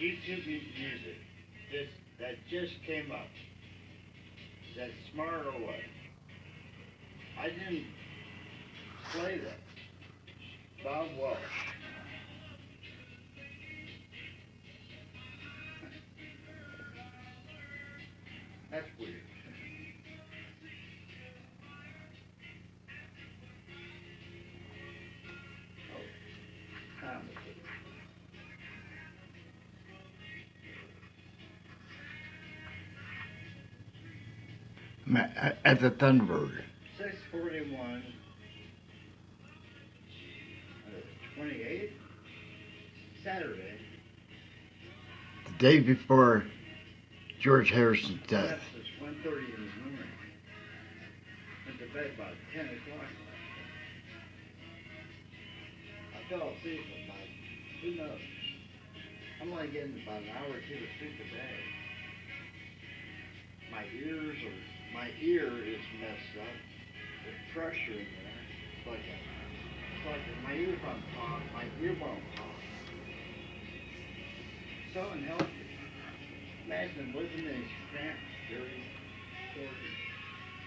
YouTube music that just came up. Is that smart or what? I didn't play that. Bob Walsh. That's weird. Oh, time is it? At the Thunderbird. 6:41. 28th? Saturday. The day before George Harrison's death. That's just 1:30 in the morning. Went to bed about 10 o'clock last night. I fell asleep about, who knows? I'm only getting about an hour or two of sleep a day. My ear is messed up. The pressure in there. It's like my ear won't pop, my ear won't pop. So unhealthy. Imagine living in these cramped, dirty,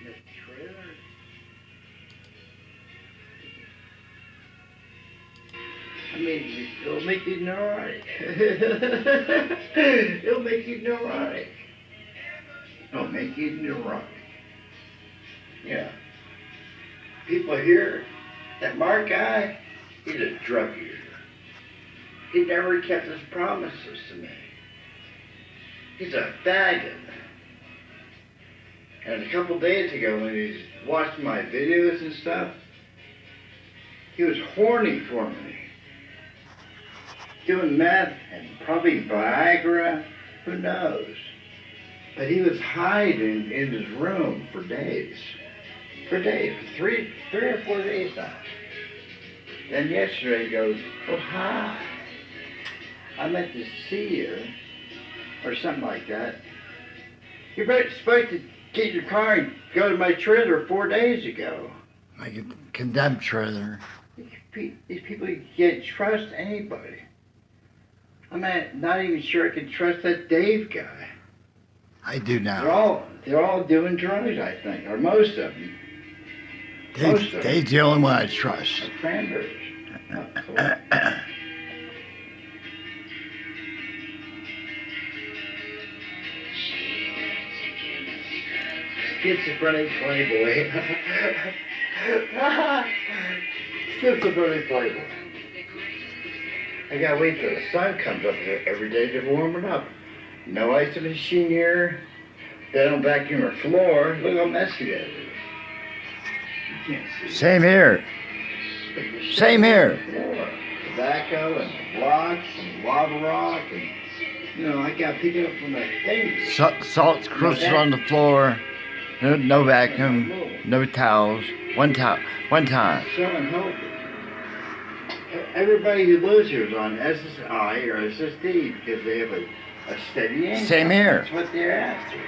in a trailer. I mean, it'll make you neurotic. It'll make you neurotic. It'll make you neurotic. Yeah. People here, that Mark guy, he's a drug user. He never kept his promises to me. He's a faggot. And a couple days ago when he was watching my videos and stuff, he was horny for me. Doing meth and probably Viagra, who knows. But he was hiding in his room for days. For three or 4 days now. Then yesterday he goes, oh hi, I meant to see you, or something like that. You're supposed to get your car and go to my trailer 4 days ago. Like a condemned trailer. These people, you can't trust anybody. I'm not even sure I can trust that Dave guy. I do now. They're all doing drugs, I think, or most of them. Dave's the only one I trust. Like cranberries. Oh, cool. Schizophrenic playboy. Schizophrenic playboy. I gotta wait till the sun comes up here every day to warm it up. No ice in the machine here. They don't vacuum our floor. Look how messy that is. You can't see. Same here. Same here. Floor. Tobacco and blocks and lava rock and, you know, I gotta pick it up from that thing. Salt crystals on the floor. No vacuum. No towels. One time. So unhealthy. Everybody who lives here is on SSI or SSD because they have a steady income. Same here. That's what they're after.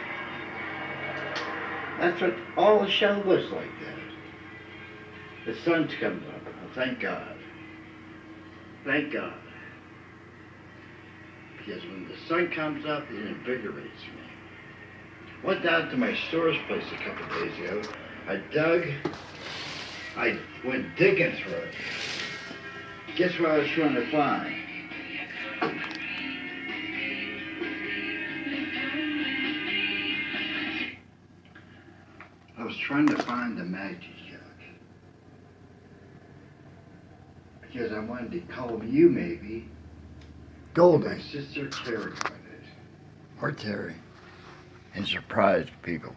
That's what all the show looks like that. The sun comes up. Oh, thank God. Thank God. Because when the sun comes up, it invigorates me. Went down to my storage place a couple of days ago. I went digging through it. Guess what I was trying to find? I was trying to find the magic jug. Because I wanted to call you maybe. Goldie. My sister Terry wanted it. Or Terry. And surprised people.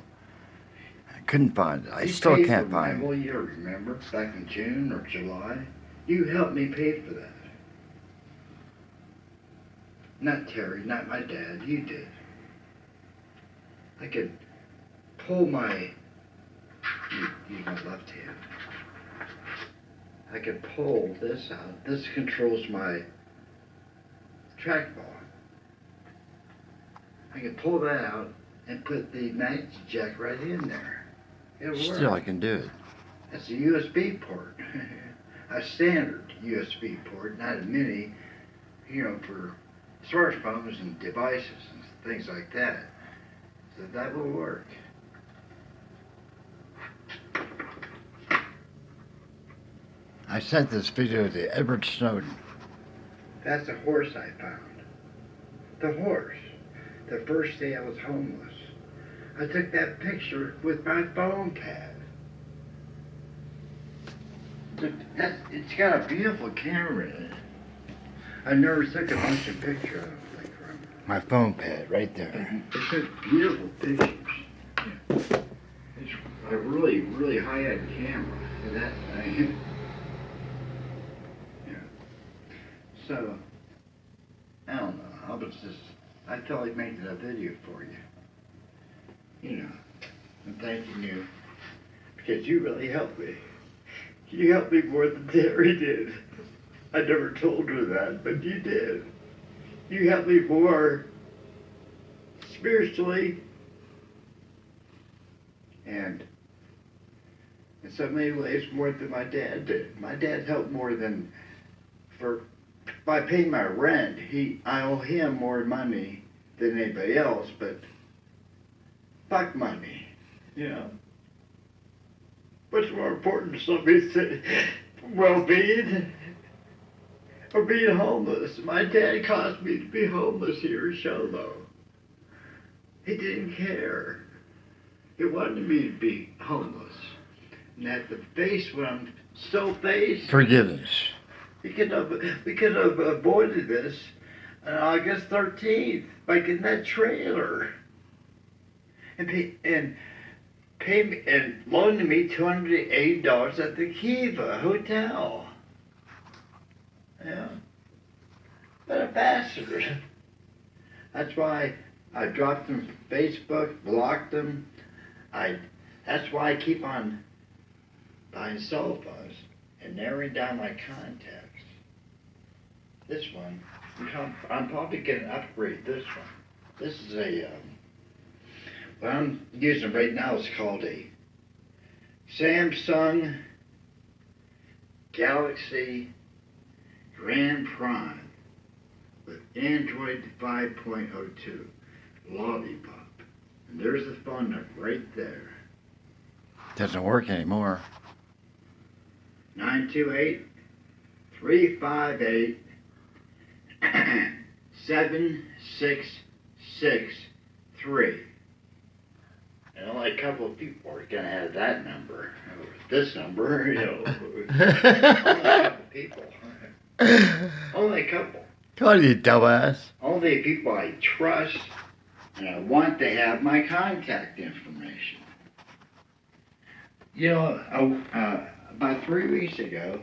I couldn't find it. I You still paid can't for my find whole it. year, remember? Back in June or July. You helped me pay for that. Not Terry, not my dad. You did. I could pull my... Use my left hand. I could pull this out. This controls my trackball. I could pull that out and put the magic jack right in there. It'll work. Still, I can do it. That's a USB port. A standard USB port, not a mini, you know, for smartphones and devices and things like that. So that will work. I sent this video to Edward Snowden. That's a horse I found. The horse. The first day I was homeless. I took that picture with my phone pad. It's got a beautiful camera in it. I never took a bunch of pictures, I don't think, from it. My phone pad right there. It took beautiful pictures. Yeah. It's a really, really high-end camera for that thing. Yeah. So, I don't know. I felt like making a video for you. You know, and thanking you. Because you really helped me. You helped me more than Terry did. I never told her that, but you did. You helped me more spiritually and in so many ways more than my dad did. My dad helped more than by paying my rent. I owe him more money than anybody else, but fuck money, you know. What's more important to somebody's well-being or being homeless? My dad caused me to be homeless here in Sholo. He didn't care. He wanted me to be homeless. And at the face when I'm still faced, Forgiveness. we could have avoided this on August 13th by getting that trailer and pay me and loaning me $280 at the Kiva Hotel. Yeah. What a bastard. That's why I dropped them from Facebook, blocked them. That's why I keep on buying cell phones and narrowing down my contacts. This one, I'm probably going to upgrade this one. This is what I'm using right now is called a Samsung Galaxy Grand Prime with Android 5.02 Lollipop. And there's the phone number right there. Doesn't work anymore. 928-358-7663. And only a couple of people are going to have that number. This number, you know. Only a couple people. Only a couple. Come on, you dumbass. Only people I trust and I want to have my contact information. You know, about 3 weeks ago,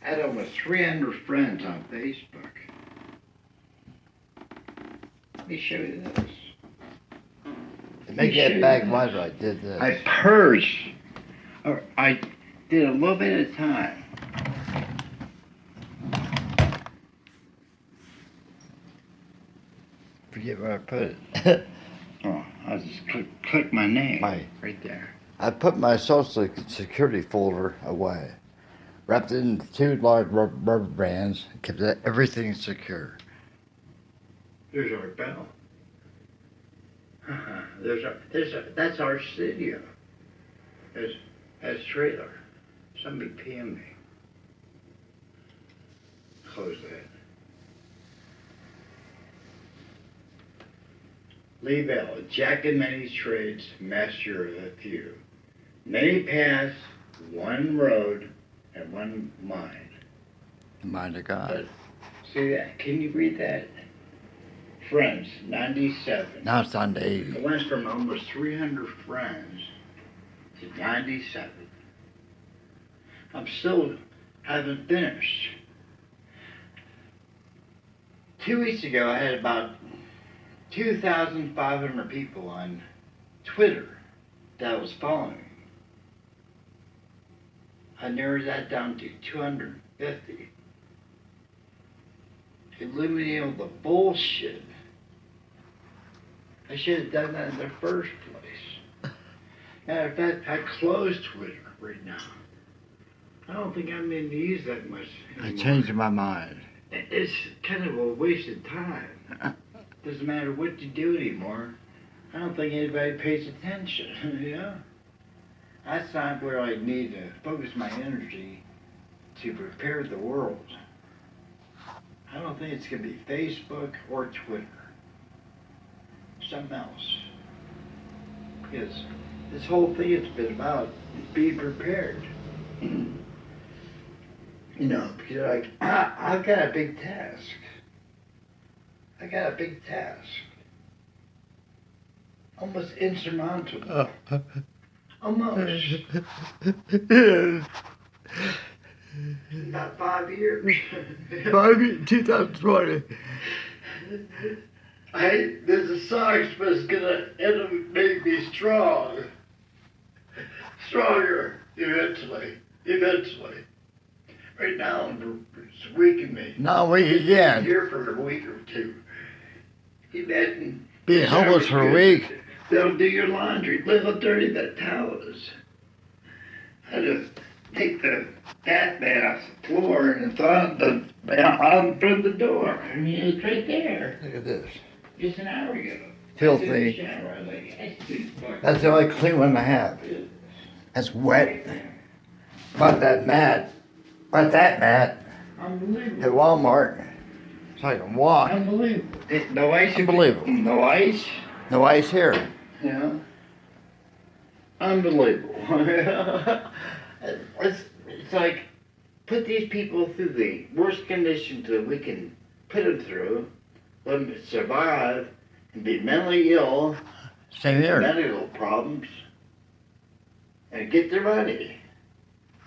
I had almost 300 friends on Facebook. Let me show you this. To make that bag wider, I did this. I purged, or I did a little bit at a time. Forget where I put it. Oh, I'll just click my name right there. I put my social security folder away. Wrapped it in 2 large rubber bands, kept everything secure. There's our bell. That's our studio. That's trailer. Somebody PM me. Close that. Lee Bell, Jack in many trades, master of a few. Many paths, one road, and one mind. The mind of God. But, see that? Can you read that? Friends, 97. Now it's on to I 80. went from almost 300 friends to 97. Haven't finished. 2 weeks ago, I had about 2,500 people on Twitter that was following me. I narrowed that down to 250. Eliminating all the bullshit. I should have done that in the first place. Matter of fact, I closed Twitter right now. I don't think I'm going to use that much anymore. I changed my mind. It's kind of a waste of time. Doesn't matter what you do anymore. I don't think anybody pays attention, you know? That's not where I need to focus my energy to prepare the world. I don't think it's going to be Facebook or Twitter. Something else. Because this whole thing has been about being prepared. You know, because like, I've got a big task. I got a big task. Almost insurmountable. Almost. About 5 years. 2020. There's a science that's gonna end up making me strong. Stronger, eventually. Eventually. Right now, it's weakening me. Not weak again. Here for a week or two. Imagine Being homeless for a week. They'll do your laundry. Look how dirty that towel is. I just take the bath mat off the floor and it's on from the door. I mean, it's right there. Look at this. Just an hour ago. Filthy. That's the only clean one I have. That's wet. Bought that mat. Bought that mat Unbelievable. at Walmart. So I can walk. Unbelievable. No ice. Unbelievable. No ice. No ice here. Yeah. Unbelievable. It's like, put these people through the worst conditions that we can put them through, let them survive, and be mentally ill, Same here. medical problems, and get their money.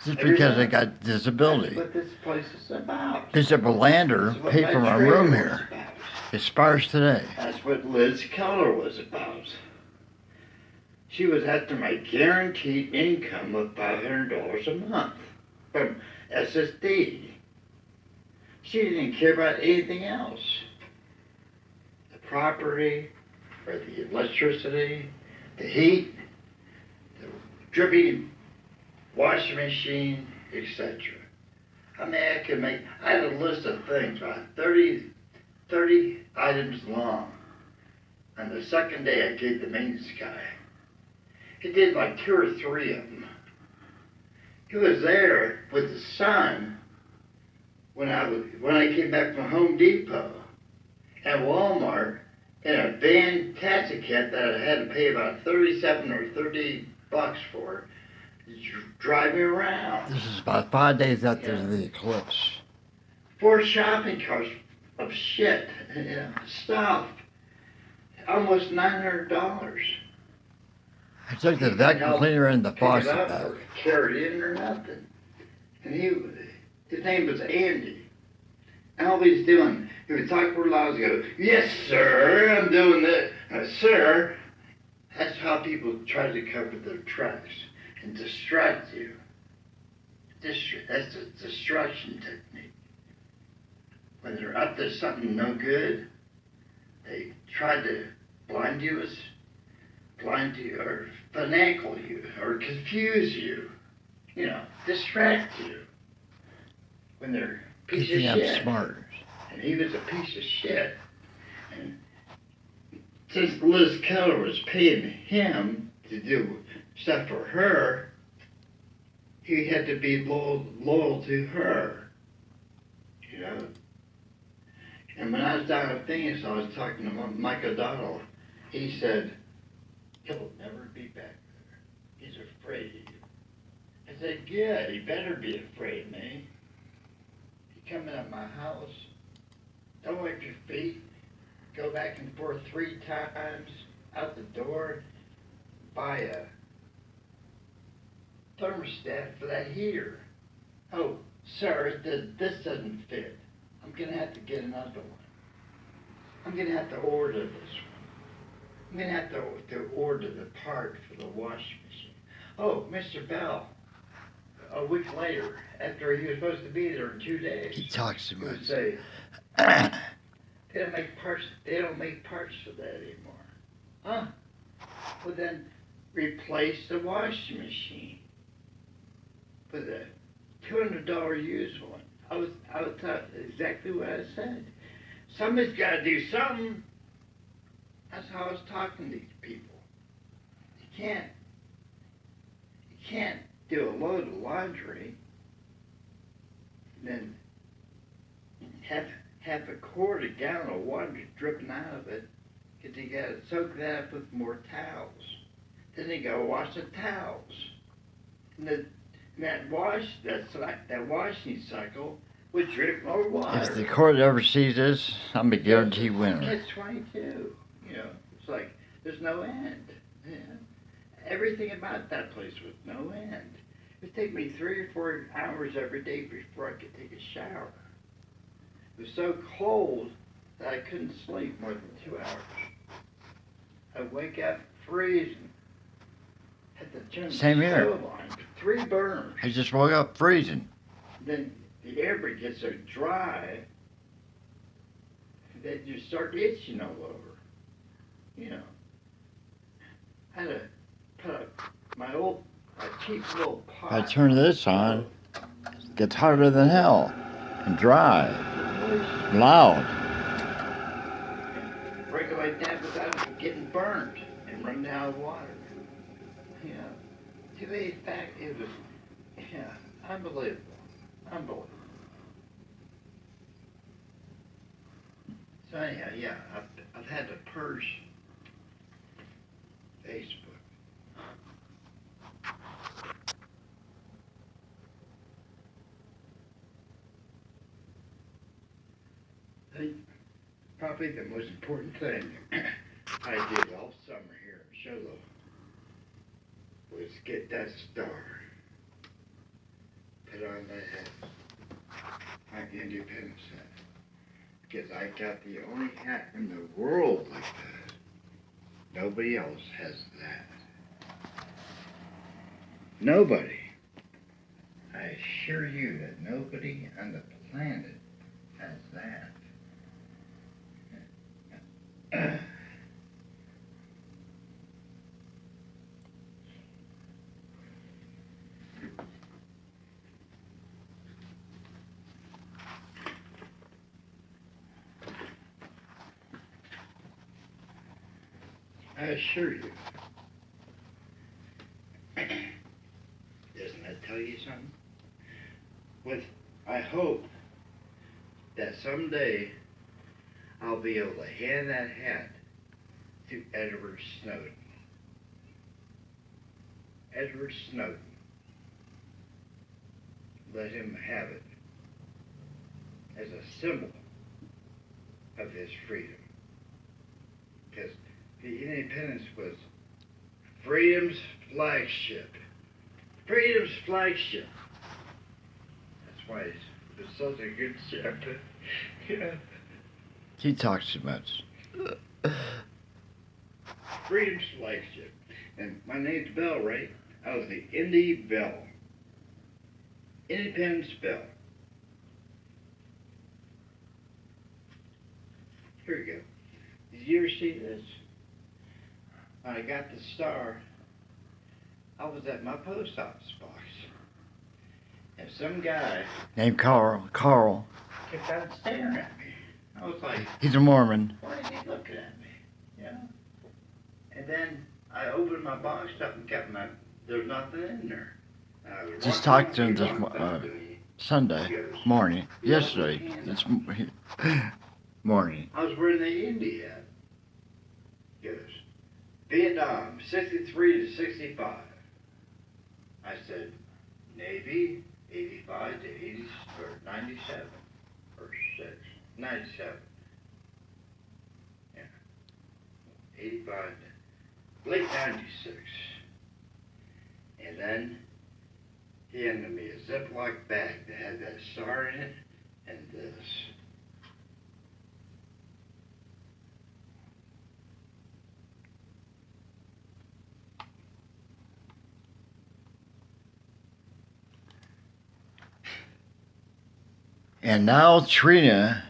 Just because they got disability. That's what this place is about. Bishop Lander That's what paid my for my trailer room was here. about. Expires today. That's what Liz Keller was about. She was after my guaranteed income of $500 a month from SSD. She didn't care about anything else. The property, or the electricity, the heat, the dripping washing machine, etc. I mean, I had a list of things, about 30 items long. And the second day I gave the maintenance guy. He did like 2 or 3 of them. He was there with the son when I came back from Home Depot and Walmart in a van taxi cab that I had to pay about 37 or 30 bucks for, driving around. This is about 5 days after the eclipse. 4 shopping carts of shit, stuff. Almost $900. I took the vacuum cleaner and the faucet back. Or carry it in or nothing. And his name was Andy. And all he's doing, he would talk real loud and go, yes, sir, I'm doing this. Sir, that's how people try to cover their tracks and distract you. That's a distraction technique. When they're up to something no good, they try to blind you, or finagle you, or confuse you, distract you. When they're a piece of shit. Smart. And he was a piece of shit. And since Liz Keller was paying him to do stuff for her, he had to be loyal to her, And when I was down in Phoenix, I was talking to Mike O'Donnell. He said, he'll never be back there. He's afraid of you. I said, good, he better be afraid of me. You come in my house, don't wipe your feet, go back and forth 3 times out the door, buy a thermostat for that heater. Oh, sir, this doesn't fit. I'm going to have to get another one. I'm going to have to order this one. I'm going to have to order the part for the washing machine. Oh, Mr. Bell, a week later, after he was supposed to be there in 2 days, He talks too he would much. say, they don't make parts for that anymore. Huh? Well then, replace the washing machine with a $200 used one. I was taught exactly what I said. Somebody's got to do something. That's how I was talking to these people. You can't do a load of laundry, and then have a quarter gallon of water dripping out of it, because you got to soak that up with more towels. Then you got to wash the towels. And that washing cycle would drip more water. If the court ever sees this, I'm a guarantee winner. It's 22. You know, it's like there's no end. Yeah. Everything about that place was no end. It would take me 3 or 4 hours every day before I could take a shower. It was so cold that I couldn't sleep more than 2 hours. I'd wake up freezing. Had to turn Same the here. stove on. 3 burners. I just woke up freezing. Then the air gets so dry that you start itching all over. You know. I had to put up my cheap little pot. I turn this on, it gets hotter than hell. And dry. Loud. Break it like that without getting burnt and running out of water. You know. To be fact, it was, unbelievable. Unbelievable. So anyhow, yeah, I've had to purge Facebook. Probably the most important thing I did all summer here in Sholo was get that star put on my head, my Independence hat, because I got the only hat in the world like that. Nobody else has that. Nobody. I assure you that nobody on the planet has that. I assure you. Doesn't that tell you something? I hope that someday I'll be able to hand that hat to Edward Snowden. Edward Snowden. Let him have it as a symbol of his freedom. Because the Independence was freedom's flagship. Freedom's flagship. That's why it was such a good ship. Yeah. He talks too much. Freedom's flagship. And my name's Bell, right? I was the Indy Bell. Independence Bell. Here we go. Did you ever see this? When I got the star, I was at my post office box. And some guy Named Carl. kept on staring at me. I was like, He's a Mormon. why is he looking at me? You know? And then I opened my box up and there's nothing in there. Just talked to him this Sunday morning. Yesterday. This morning. I was wearing the Indy hat. He goes, Vietnam, 63 to 65. I said, Navy, 85 to 80, or 97, or 6, 97. Yeah. 85 to late 96. And then he handed me a Ziploc bag that had that star in it and this. And now Trina's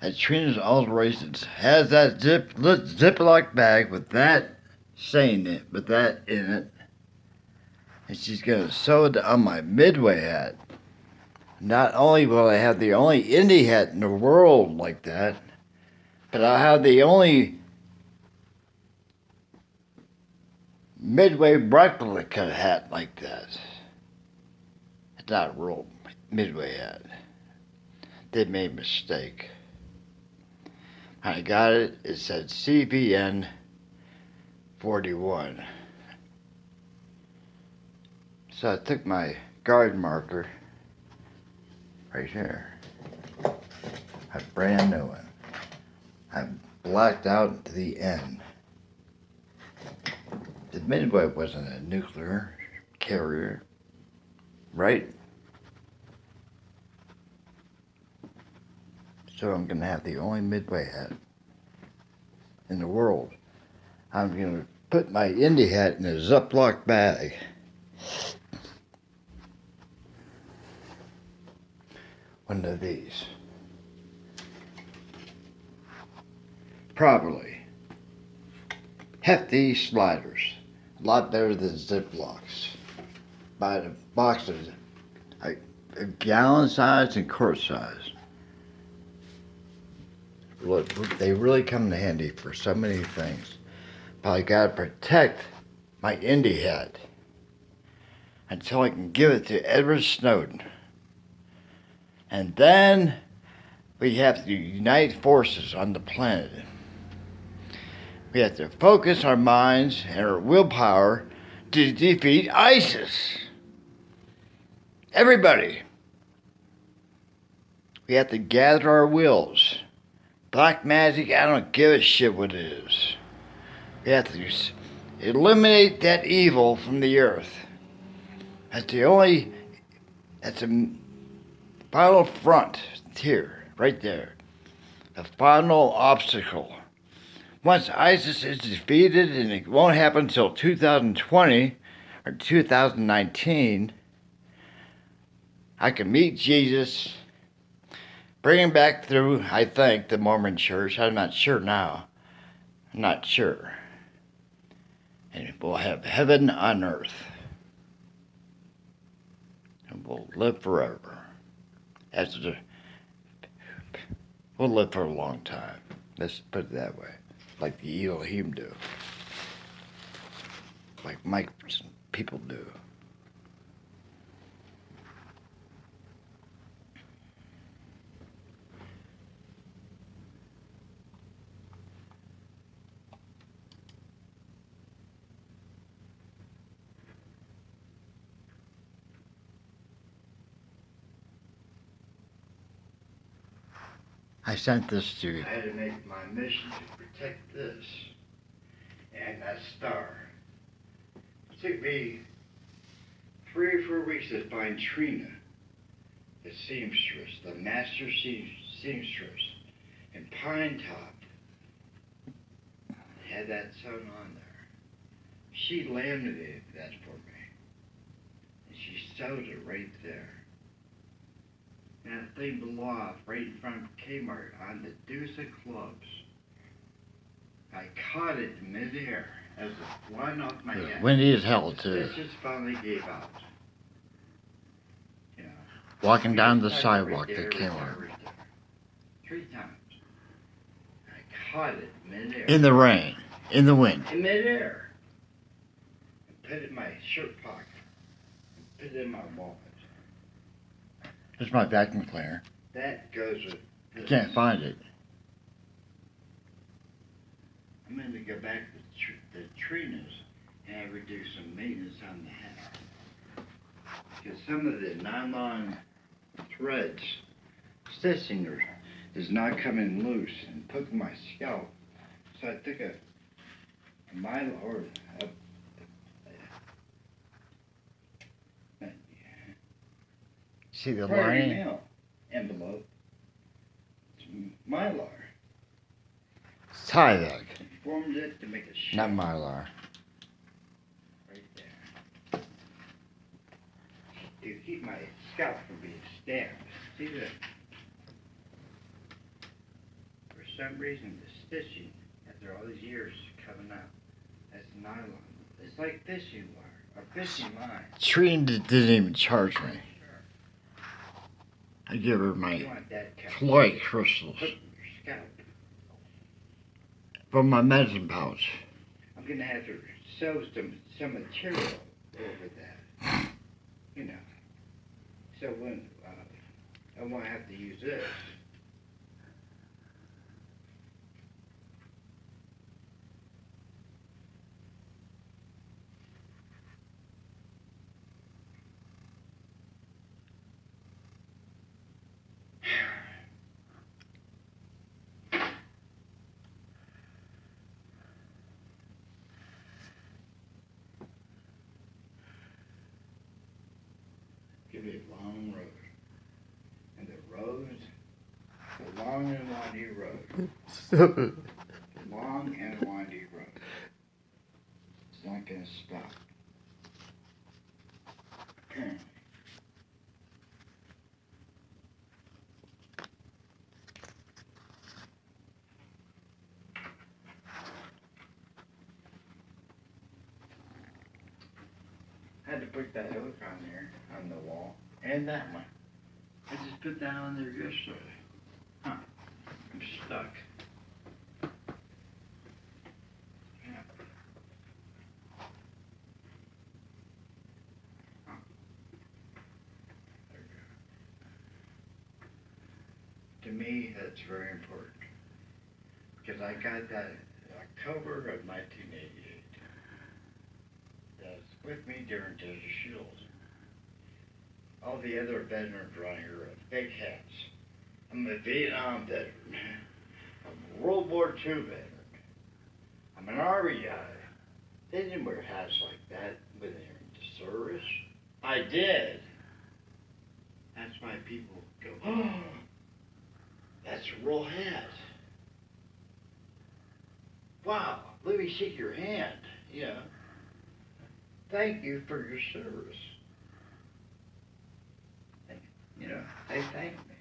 alterations has that Ziploc bag with that saying it, with that in it. And she's gonna sew it on my Midway hat. Not only will I have the only indie hat in the world like that, but I'll have the only Midway replica hat like that. It's not a real Midway hat. They made a mistake. When I got it, it said CVN 41. So I took my guard marker right here, a brand new one. I blacked out the N. The Midway wasn't a nuclear carrier, right? So I'm gonna have the only Midway hat in the world. I'm gonna put my Indy hat in a Ziploc bag. One of these. Properly. Hefty sliders. A lot better than Ziplocs. Buy the boxes, like a gallon size and quart size. Look, they really come in handy for so many things. But I gotta protect my Indy hat until I can give it to Edward Snowden. And then we have to unite forces on the planet. We have to focus our minds and our willpower to defeat ISIS. Everybody. We have to gather our wills. Black magic, I don't give a shit what it is. We have to eliminate that evil from the earth. That's the final front here, right there. The final obstacle. Once ISIS is defeated, and it won't happen until 2020 or 2019, I can meet Jesus, bring him back through, I think, the Mormon church. I'm not sure now. I'm not sure. And we'll have heaven on earth. And we'll live forever. We'll live for a long time. Let's put it that way. Like the Elohim do. Like my people do. I sent this to you. I had to make my mission to protect this and that star. It took me 3 or 4 weeks to find Trina, the seamstress, the master seamstress in Pine Top. Had that sewn on there. She laminated that for me. And she sewed it right there. And that thing blew off right in front of Kmart on the deuce of clubs. I caught it in midair as it flying off my head. Windy as hell, too. It just finally gave out. You know, walking down the sidewalk to Kmart. 3 times. I caught it in midair. In the rain. In the wind. In midair. And put it in my shirt pocket. And put it in my wallet. Here's my vacuum cleaner. That goes with this. I can't find it. I'm going to go back to the Trinas and do some maintenance on the hat. Because some of the nylon threads, stitching is not coming loose and poking my scalp. So I took a mylar or see the lining? Mail envelope. It's mylar. It's Tyvek. Formed it to make a shape. Not mylar. Right there. To keep my scalp from being stabbed. See that? For some reason, the stitching after all these years coming out. That's nylon. It's like fishing wire or fishing line. Trina didn't even charge me. I give her You my want that kind of Floyd shit crystals put in your scalp. from my medicine pouch. I'm gonna have to sew some material over that. You know. So when I won't have to use this. Give me a long road. And the road, the long and windy road. The long and windy road. It's not gonna stop. Apparently. I had to put that hook on there, on the wall, and that one. I just put that on there yesterday. Huh. I'm stuck. Yeah. Huh. There we go. To me, that's very important. Because I got that in October of 1988. That's with me during Desert Shield. All the other veterans around here are big hats. I'm a Vietnam veteran. I'm a World War II veteran. I'm an Army guy. They didn't wear hats like that when they were in the service. I did. That's why people go, oh, that's a real hat. Wow, let me shake your hand. You know, thank you for your service. You know, they thank me.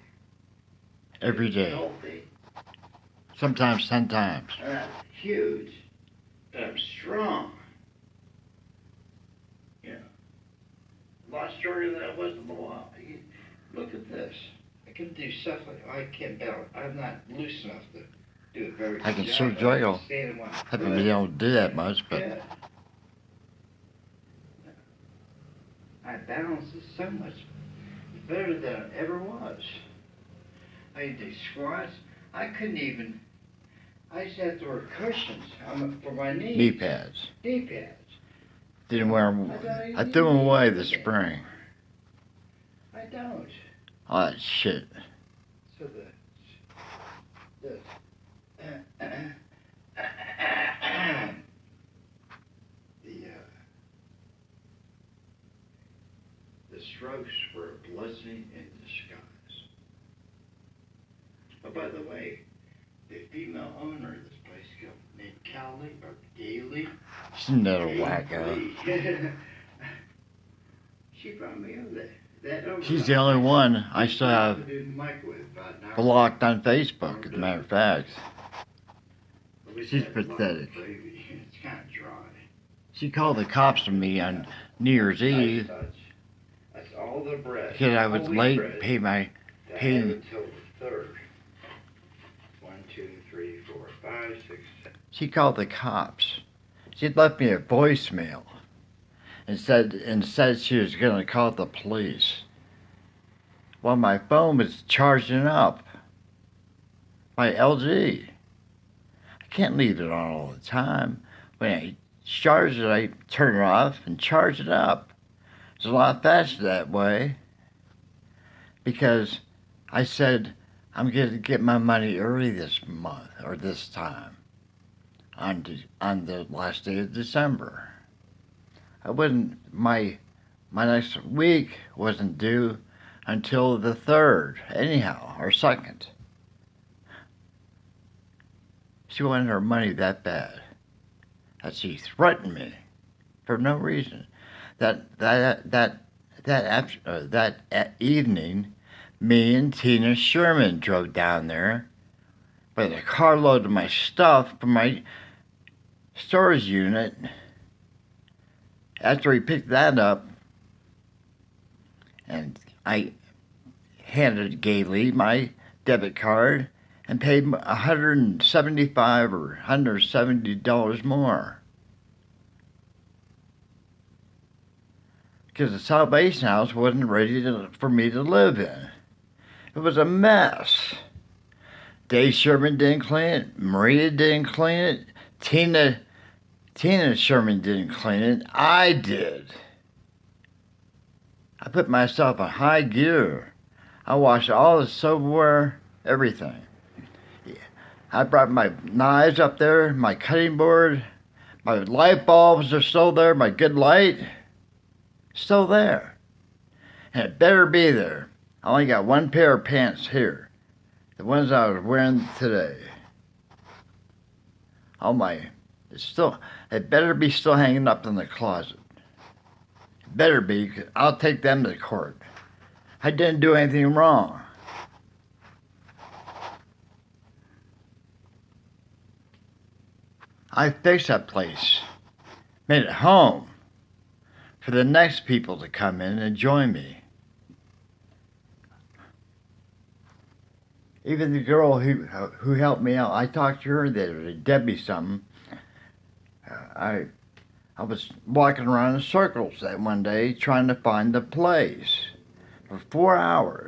Every day. Healthy. Sometimes 10 times. And I'm huge. And I'm strong. You know, a lot stronger than I was in the law. Look at this. I can do stuff like I can't balance. I'm not loose enough to do it very I can good sure job. juggle. Stand in one Haven't foot. been able to do that much, but Yeah. My balance is so much better than it ever was. I do squats. I couldn't even. I used to have to wear cushions for my knees. knee pads. Knee pads. Didn't wear them. I threw them away this spring. I don't. All that shit. So the the strokes were a blessing in disguise. Oh, by the way, the female owner of this place named Cowley or Gailey. She's another wacko. She brought me over there. She's the only one I still have blocked on Facebook, as a matter of fact. She's pathetic. It's kind of dry. She called the cops on me on New Year's Eve That's all the bread. because I was late to pay my paying. Until the 3rd. 1, 2, 3, 4, 5, 6, 7. She called the cops. She'd left me a voicemail and said she was going to call the police. Well, my phone was charging up. My LG. I can't leave it on all the time. When I charge it, I turn it off and charge it up. It's a lot faster that way because I said I'm going to get my money early this month or this time on the last day of December. I wouldn't. My next week wasn't due until the 3rd, anyhow, or 2nd. She wanted her money that bad that she threatened me for no reason. That evening, me and Tina Sherman drove down there with a carload of my stuff from my storage unit. After we picked that up, and I handed Gailey my debit card and paid $175 or $170 more. Because the Salvation House wasn't ready for me to live in. It was a mess. Dave Sherman didn't clean it. Maria didn't clean it. Tina Sherman didn't clean it. I did. I put myself in high gear. I washed all the silverware, everything. I brought my knives up there, my cutting board, my light bulbs are still there, my good light, still there. And it better be there. I only got one pair of pants here. The ones I was wearing today. It better be still hanging up in the closet. It better be, 'cause I'll take them to court. I didn't do anything wrong. I fixed that place, made it home for the next people to come in and join me. Even the girl who helped me out, I talked to her the other day, Debbie something. I was walking around in circles that one day trying to find the place for 4 hours.